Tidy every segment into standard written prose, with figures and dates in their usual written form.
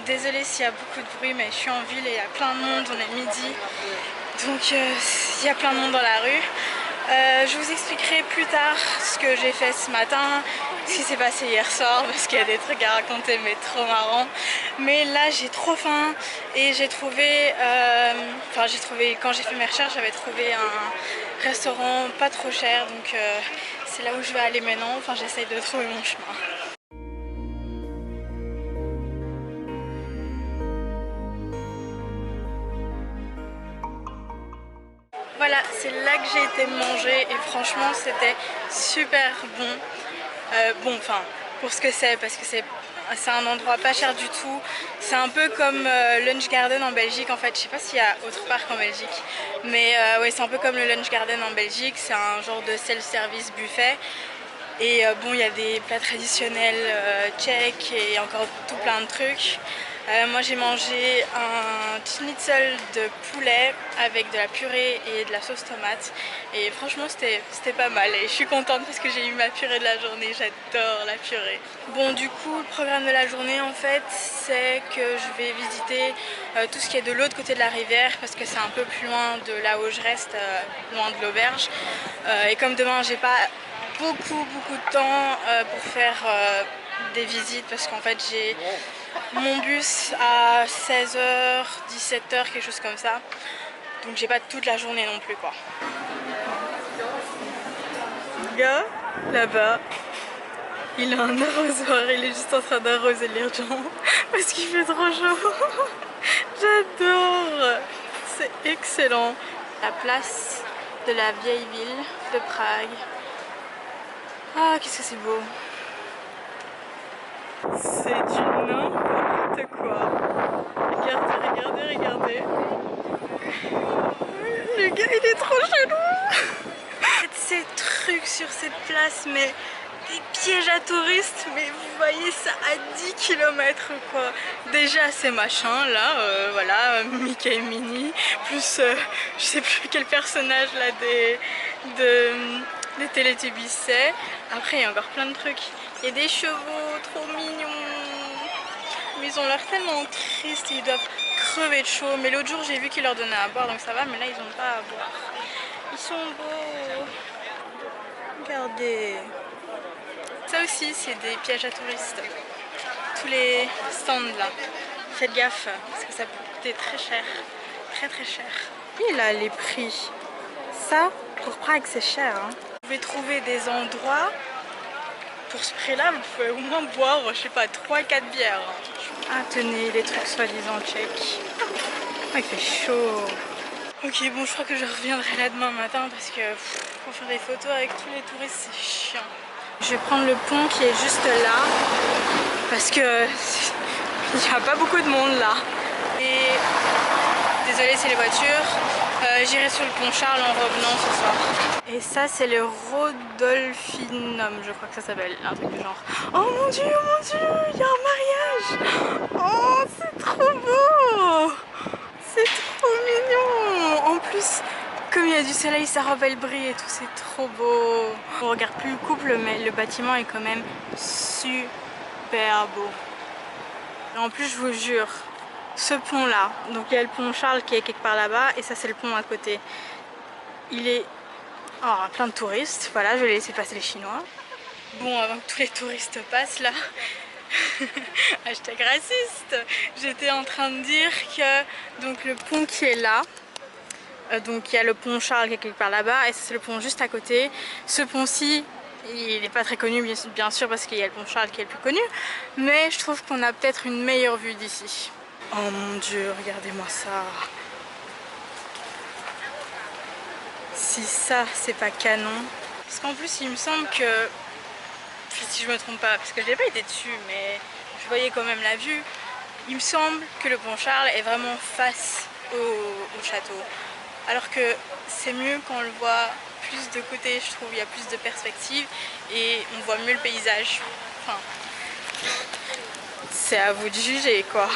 désolée s'il y a beaucoup de bruit, mais je suis en ville et il y a plein de monde, on est midi. Donc il y a plein de monde dans la rue. Je vous expliquerai plus tard ce que j'ai fait ce matin, ce qui s'est passé hier soir, parce qu'il y a des trucs à raconter mais trop marrants. Mais là j'ai trop faim et j'ai trouvé, quand j'ai fait mes recherches, j'avais trouvé un restaurant pas trop cher, donc c'est là où je vais aller maintenant. Enfin, j'essaye de trouver mon chemin. Voilà, c'est là que j'ai été manger et franchement c'était super bon. Enfin, pour ce que c'est, parce que c'est un endroit pas cher du tout. C'est un peu comme Lunch Garden en Belgique en fait. Je sais pas s'il y a autre part qu'en Belgique, mais ouais, c'est un peu comme le Lunch Garden en Belgique. C'est un genre de self-service buffet. Et bon, il y a des plats traditionnels tchèques et encore tout plein de trucs. Moi j'ai mangé un schnitzel de poulet avec de la purée et de la sauce tomate. Et franchement c'était pas mal et je suis contente parce que j'ai eu ma purée de la journée, j'adore la purée. Bon, du coup le programme de la journée en fait c'est que je vais visiter tout ce qui est de l'autre côté de la rivière parce que c'est un peu plus loin de là où je reste, loin de l'auberge. Et comme demain j'ai pas beaucoup de temps pour faire des visites parce qu'en fait j'ai mon bus à 16h, 17h, quelque chose comme ça. Donc j'ai pas toute la journée non plus quoi. Le gars là-bas, il a un arrosoir, il est juste en train d'arroser les gens parce qu'il fait trop chaud. J'adore, c'est excellent. La place de la vieille ville de Prague. Ah, qu'est-ce que c'est beau! C'est du n'importe quoi! Regardez! Le gars il est trop chelou! Ces trucs sur cette place, mais des pièges à touristes, mais vous voyez ça à 10 km quoi! Déjà ces machins là, voilà, Mickey et Minnie, plus je sais plus quel personnage là des Télétubbies c'est. Après il y a encore plein de trucs. Il y a des chevaux trop mignons. Mais ils ont l'air tellement tristes, ils doivent crever de chaud. Mais l'autre jour j'ai vu qu'ils leur donnaient à boire donc ça va, mais là ils ont pas à boire. Ils sont beaux. Regardez. Ça aussi c'est des pièges à touristes. Tous les stands là. Faites gaffe parce que ça peut coûter très cher. Très cher. Et là les prix. Ça pour Prague c'est cher hein. Vous pouvez trouver des endroits, pour ce prix là vous pouvez au moins boire, je sais pas, 3-4 bières. Ah tenez, les trucs soi-disant tchèques. Oh, il fait chaud. Ok bon, je crois que je reviendrai là demain matin parce que pour faire des photos avec tous les touristes c'est chiant. Je vais prendre le pont qui est juste là parce que il n'y a pas beaucoup de monde là. Et désolé c'est les voitures. J'irai sur le pont Charles en revenant ce soir. Et ça c'est le Rodolphinum, je crois que ça s'appelle, un truc du genre. Oh mon dieu, il y a un mariage. Oh c'est trop beau. C'est trop mignon. En plus, comme il y a du soleil, ça rappelle brille et tout, c'est trop beau. On regarde plus le couple, mais le bâtiment est quand même super beau. Et en plus je vous jure, ce pont là, donc il y a le pont Charles qui est quelque part là-bas et ça c'est le pont à côté. Il est plein de touristes, voilà, je vais laisser passer les Chinois. Bon, avant que tous les touristes passent là, hashtag raciste, j'étais en train de dire que donc le pont qui est là, donc il y a le pont Charles qui est quelque part là-bas et c'est le pont juste à côté. Ce pont-ci, il n'est pas très connu bien sûr parce qu'il y a le pont Charles qui est le plus connu, mais je trouve qu'on a peut-être une meilleure vue d'ici. Oh mon dieu, regardez-moi ça. Si ça, c'est pas canon. Parce qu'en plus, il me semble que, si je me trompe pas, parce que je n'ai pas été dessus, mais je voyais quand même la vue, il me semble que le pont Charles est vraiment face au château. Alors que c'est mieux quand on le voit plus de côté, je trouve, il y a plus de perspective et on voit mieux le paysage. Enfin, c'est à vous de juger quoi.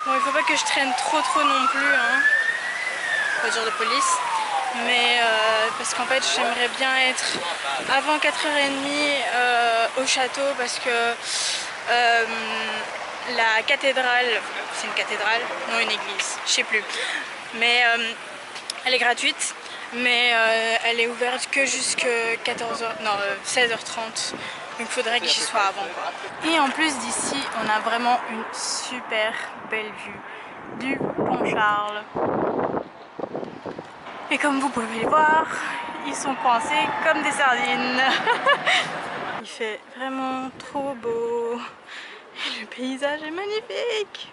Bon, il faut pas que je traîne trop non plus, hein. Voiture de police. mais parce qu'en fait j'aimerais bien être avant 4h30 au château parce que la cathédrale, c'est une cathédrale, non une église, je sais plus, mais elle est gratuite, mais elle est ouverte que jusqu'à 16h30, donc il faudrait que j'y sois avant quoi. Et en plus d'ici on a vraiment une super belle vue du pont Charles. Et comme vous pouvez le voir, ils sont coincés comme des sardines. Il fait vraiment trop beau. Et le paysage est magnifique.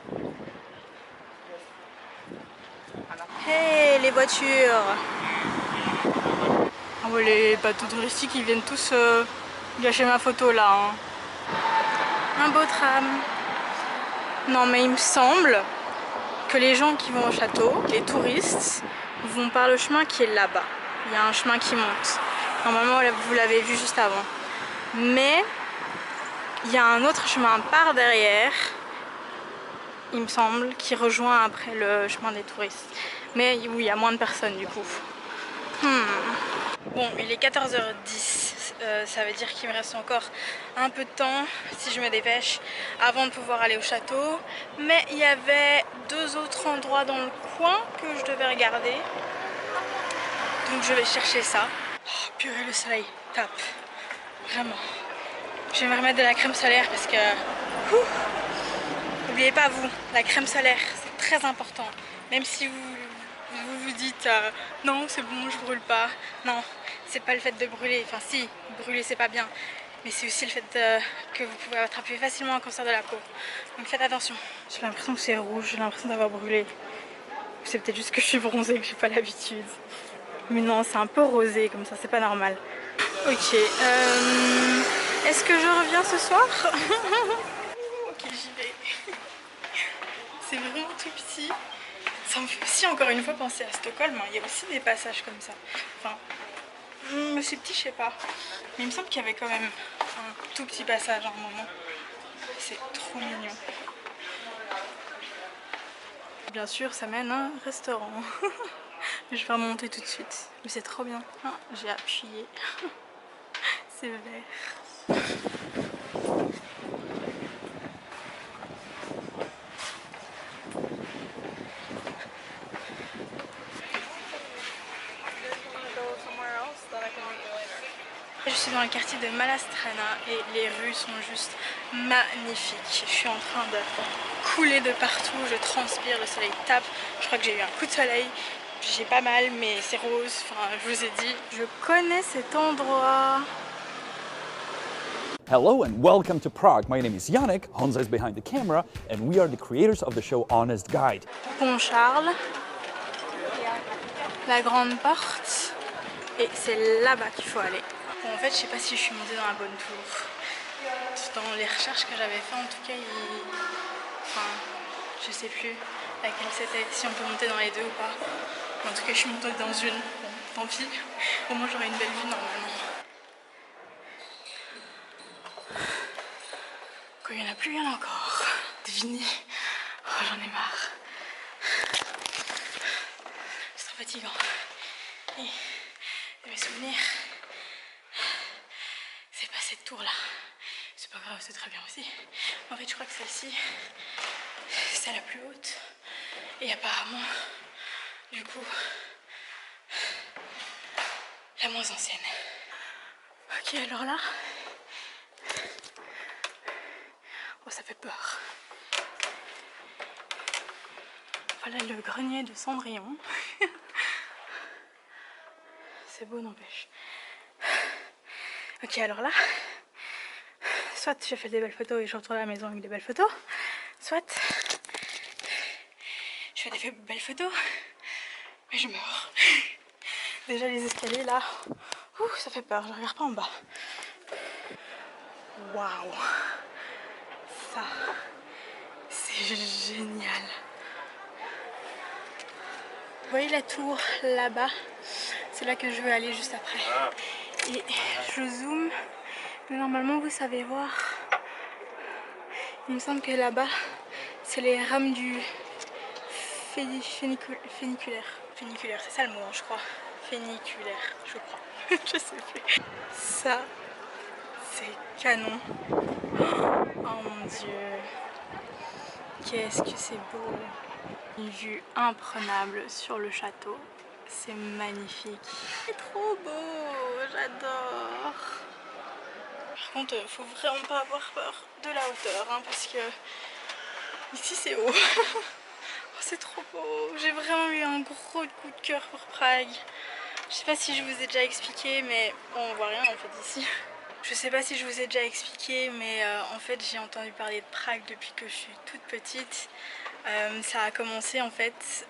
Hey, les voitures. Ah ouais, les bateaux touristiques, ils viennent tous gâcher ma photo là. Hein. Un beau tram. Non mais il me semble que les gens qui vont au château, les touristes, vont par le chemin qui est là-bas. Il y a un chemin qui monte. Normalement, vous l'avez vu juste avant. Mais il y a un autre chemin par derrière, il me semble, qui rejoint après le chemin des touristes. Mais où il y a moins de personnes du coup. Bon, il est 14h10. Ça veut dire qu'il me reste encore un peu de temps, si je me dépêche, avant de pouvoir aller au château. Mais il y avait 2 autres endroits dans le coin que je devais regarder. Donc je vais chercher ça. Oh, purée, le soleil tape. Vraiment. Je vais me remettre de la crème solaire parce que... N'oubliez pas vous, la crème solaire, c'est très important. Même si vous dites non, c'est bon, je brûle pas. Non, c'est pas le fait de brûler. Enfin si, brûler c'est pas bien. Mais c'est aussi le fait que vous pouvez attraper facilement un cancer de la peau. Donc faites attention. J'ai l'impression que c'est rouge, j'ai l'impression d'avoir brûlé. C'est peut-être juste que je suis bronzée, que j'ai pas l'habitude. Mais non, c'est un peu rosé comme ça, c'est pas normal. Ok, est-ce que je reviens ce soir? Ok, j'y vais. C'est vraiment tout petit. Ça me fait aussi encore une fois penser à Stockholm. Hein. Il y a aussi des passages comme ça. Enfin, c'est petit, je sais pas. Mais il me semble qu'il y avait quand même un tout petit passage à un moment. C'est trop mignon. Bien sûr, ça mène à un restaurant. Je vais remonter tout de suite. Mais c'est trop bien. Ah, j'ai appuyé. C'est vert. Je suis dans le quartier de Malastrana et les rues sont juste magnifiques. Je suis en train de couler de partout, je transpire, le soleil tape. Je crois que j'ai eu un coup de soleil. J'ai pas mal, mais c'est rose. Enfin, je vous ai dit, je connais cet endroit. Hello and welcome to Prague. My name is Yannick, Honza is behind the camera, and we are the creators of the show Honest Guide. Pont Charles, la grande porte, et c'est là-bas qu'il faut aller. Bon, en fait, je sais pas si je suis montée dans la bonne tour. Dans les recherches que j'avais fait, en tout cas, enfin, je sais plus laquelle c'était, si on peut monter dans les deux ou pas. Mais en tout cas, je suis montée dans une. Bon, tant pis. Au moins, j'aurai une belle vue normalement. Quand il n'y en a plus, il y en a encore. Devinez. Oh, j'en ai marre. C'est trop fatigant. Et de mes souvenirs, c'est pas cette tour là. C'est pas grave, c'est très bien aussi. En fait, je crois que celle-ci, c'est la plus haute. Et apparemment, du coup, la moins ancienne. Ok, alors là, oh, ça fait peur. Voilà le grenier de Cendrillon. C'est beau, n'empêche. Ok, alors là, soit je fais des belles photos et je retourne à la maison avec des belles photos, soit je fais des belles photos, mais je meurs. Déjà les escaliers là, ça fait peur, je regarde pas en bas. Waouh, ça, c'est génial. Vous voyez la tour là-bas, c'est là que je veux aller juste après. Et je zoome, mais normalement vous savez voir, il me semble que là-bas, c'est les rames du funiculaire. Funiculaire, c'est ça le mot, je crois. féniculaire, je crois. Je sais plus. Ça, c'est canon. Oh mon dieu. Qu'est-ce que c'est beau. Une vue imprenable sur le château. C'est magnifique. C'est trop beau. J'adore. Par contre, faut vraiment pas avoir peur de la hauteur, hein, parce que ici c'est haut. Oh, c'est trop beau. J'ai vraiment eu un gros coup de cœur pour Prague. Je sais pas si je vous ai déjà expliqué, mais bon, on voit rien en fait ici. Je sais pas si je vous ai déjà expliqué, mais en fait j'ai entendu parler de Prague depuis que je suis toute petite. Ça a commencé en fait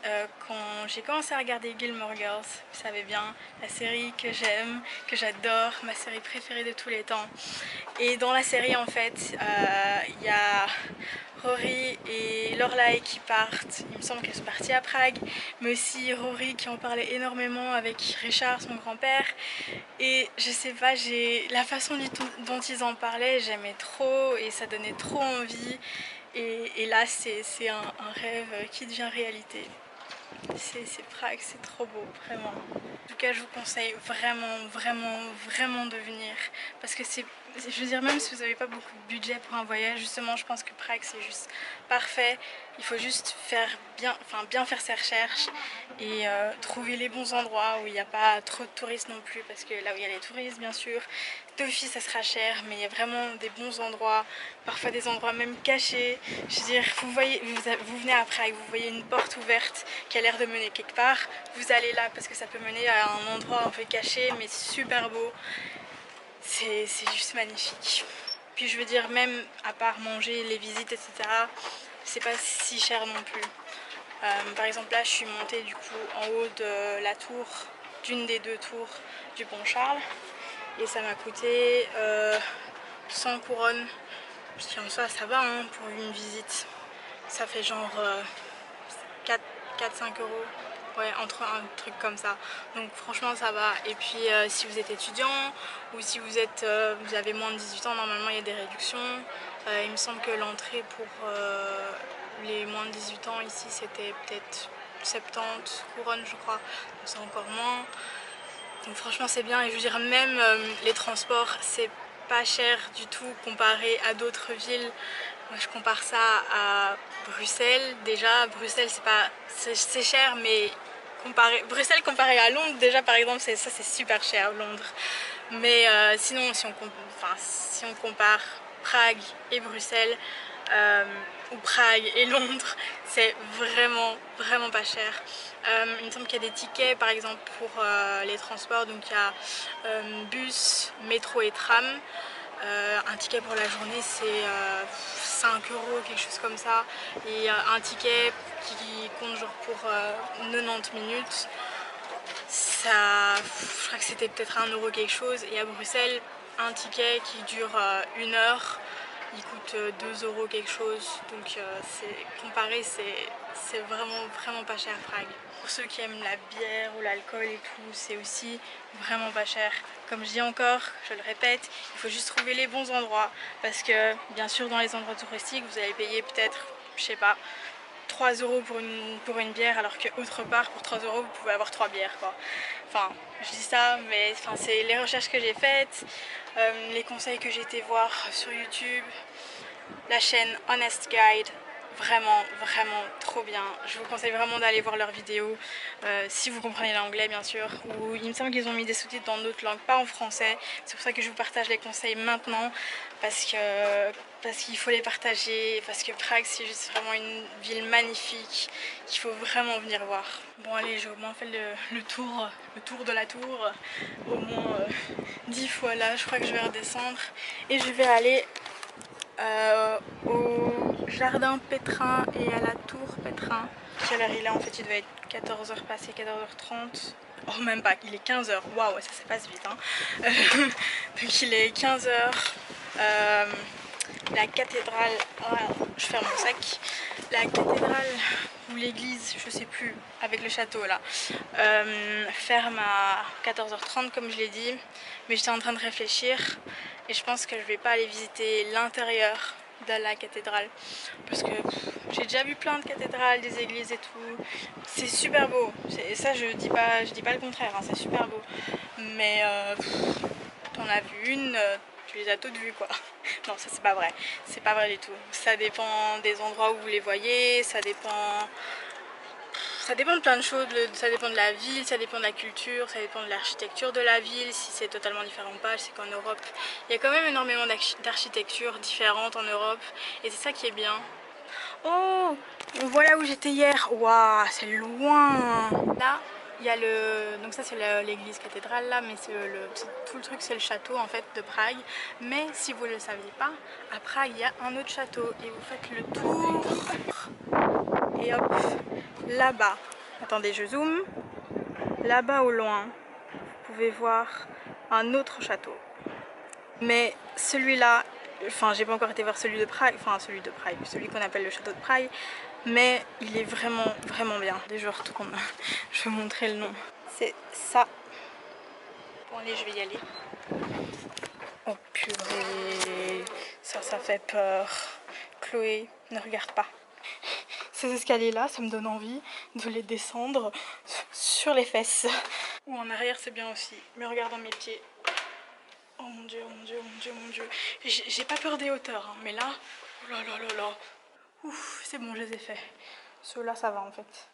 quand j'ai commencé à regarder Gilmore Girls, vous savez bien, la série que j'aime, que j'adore, ma série préférée de tous les temps. Et dans la série en fait, il y a Rory et Lorelai qui partent, il me semble qu'elles sont parties à Prague, mais aussi Rory qui en parlait énormément avec Richard, son grand-père. Et je sais pas, la façon dont ils en parlaient, j'aimais trop et ça donnait trop envie. Et là, c'est un rêve qui devient réalité. C'est Prague, c'est trop beau, vraiment. En tout cas, je vous conseille vraiment de venir. Parce que je veux dire, même si vous n'avez pas beaucoup de budget pour un voyage, justement, je pense que Prague, c'est juste parfait. Il faut juste bien faire ses recherches et trouver les bons endroits où il n'y a pas trop de touristes non plus. Parce que là où il y a les touristes, bien sûr, d'office ça sera cher, mais il y a vraiment des bons endroits, parfois des endroits même cachés. Je veux dire, vous venez à Prague, vous voyez une porte ouverte qui a l'air de mener quelque part, vous allez là parce que ça peut mener à un endroit un peu caché mais super beau. C'est juste magnifique. Puis je veux dire, même à part manger, les visites, etc., c'est pas si cher non plus. Par exemple là je suis montée du coup en haut de la tour, d'une des deux tours du Pont Charles, et ça m'a coûté 100 couronnes. Je dis en soi ça va hein, pour une visite. Ça fait genre 4-5 euros. Ouais, entre un truc comme ça. Donc franchement ça va. Et puis si vous êtes étudiant ou si vous avez moins de 18 ans, normalement il y a des réductions. Il me semble que l'entrée pour les moins de 18 ans ici c'était peut-être 70 couronnes je crois. Donc c'est encore moins. Donc franchement c'est bien, et je veux dire même les transports c'est pas cher du tout comparé à d'autres villes. Moi je compare ça à Bruxelles. Déjà Bruxelles c'est cher, mais Bruxelles comparé à Londres déjà par exemple c'est super cher Londres. Mais sinon si on compare Prague et Bruxelles ou Prague et Londres, c'est vraiment pas cher. Il me semble qu'il y a des tickets par exemple pour les transports, donc il y a bus, métro et tram. Un ticket pour la journée c'est 5 euros, quelque chose comme ça, et un ticket qui compte genre pour 90 minutes, ça, je crois que c'était peut-être 1 euro quelque chose. Et à Bruxelles, un ticket qui dure 1 heure, il coûte 2 euros quelque chose. Donc comparé, c'est vraiment pas cher Prague. Pour ceux qui aiment la bière ou l'alcool et tout, c'est aussi vraiment pas cher. Comme je dis encore, je le répète, il faut juste trouver les bons endroits. Parce que bien sûr dans les endroits touristiques, vous allez payer peut-être, je sais pas, 3 euros pour une bière, alors que autre part pour 3 euros vous pouvez avoir 3 bières quoi. Enfin je dis ça, mais c'est les recherches que j'ai faites, les conseils que j'ai été voir sur YouTube, la chaîne Honest Guide, vraiment trop bien. Je vous conseille vraiment d'aller voir leurs vidéos si vous comprenez l'anglais bien sûr, ou il me semble qu'ils ont mis des sous-titres dans d'autres langues, pas en français. C'est pour ça que je vous partage les conseils maintenant, parce qu'il faut les partager, parce que Prague c'est juste vraiment une ville magnifique qu'il faut vraiment venir voir. Bon allez, j'ai au moins fait le tour de la tour, au moins 10 fois là. Je crois que je vais redescendre et je vais aller au jardin Pétrin et à la tour Pétrin. Quelle heure il est en fait? Il doit être 14h passé, 14h30. Oh même pas, il est 15h. Waouh, ça passe vite hein. Donc il est 15h. La cathédrale, oh, je ferme mon sac. La cathédrale ou l'église, je sais plus, avec le château là, ferme à 14h30 comme je l'ai dit. Mais j'étais en train de réfléchir et je pense que je vais pas aller visiter l'intérieur de la cathédrale parce que J'ai déjà vu plein de cathédrales, des églises et tout. C'est super beau. Ça, je dis pas le contraire, hein, c'est super beau. Mais t'en as vu une, tu les as toutes vues quoi. Non, ça c'est pas vrai. C'est pas vrai du tout. Ça dépend des endroits où vous les voyez, ça dépend de plein de choses, ça dépend de la ville, ça dépend de la culture, ça dépend de l'architecture de la ville, si c'est totalement différent ou pas. Je sais qu'en Europe, il y a quand même énormément d'architectures différentes en Europe, et c'est ça qui est bien. Oh, voilà où j'étais hier. Waouh, c'est loin. Là, il y a le... Donc ça c'est l'église cathédrale là, mais tout le truc c'est le château en fait de Prague. Mais si vous ne le saviez pas, à Prague il y a un autre château et vous faites le tour. Et hop, là-bas, attendez je zoome, là-bas au loin, vous pouvez voir un autre château. Mais celui-là, enfin j'ai pas encore été voir celui de Prague, celui qu'on appelle le château de Prague, mais il est vraiment vraiment bien. Dès je retourne, je vais vous montrer le nom. C'est ça. Bon allez, je vais y aller. Oh purée, ça fait peur. Chloé, ne regarde pas. Ces escaliers-là, ça me donne envie de les descendre sur les fesses. Ou en arrière, c'est bien aussi. Mais regarde dans mes pieds. Oh mon dieu, oh mon dieu, oh mon dieu, oh mon dieu. J'ai pas peur des hauteurs, hein, mais là, oh là là là là. Ouf, c'est bon, je les ai faits. Ceux-là, ça va en fait.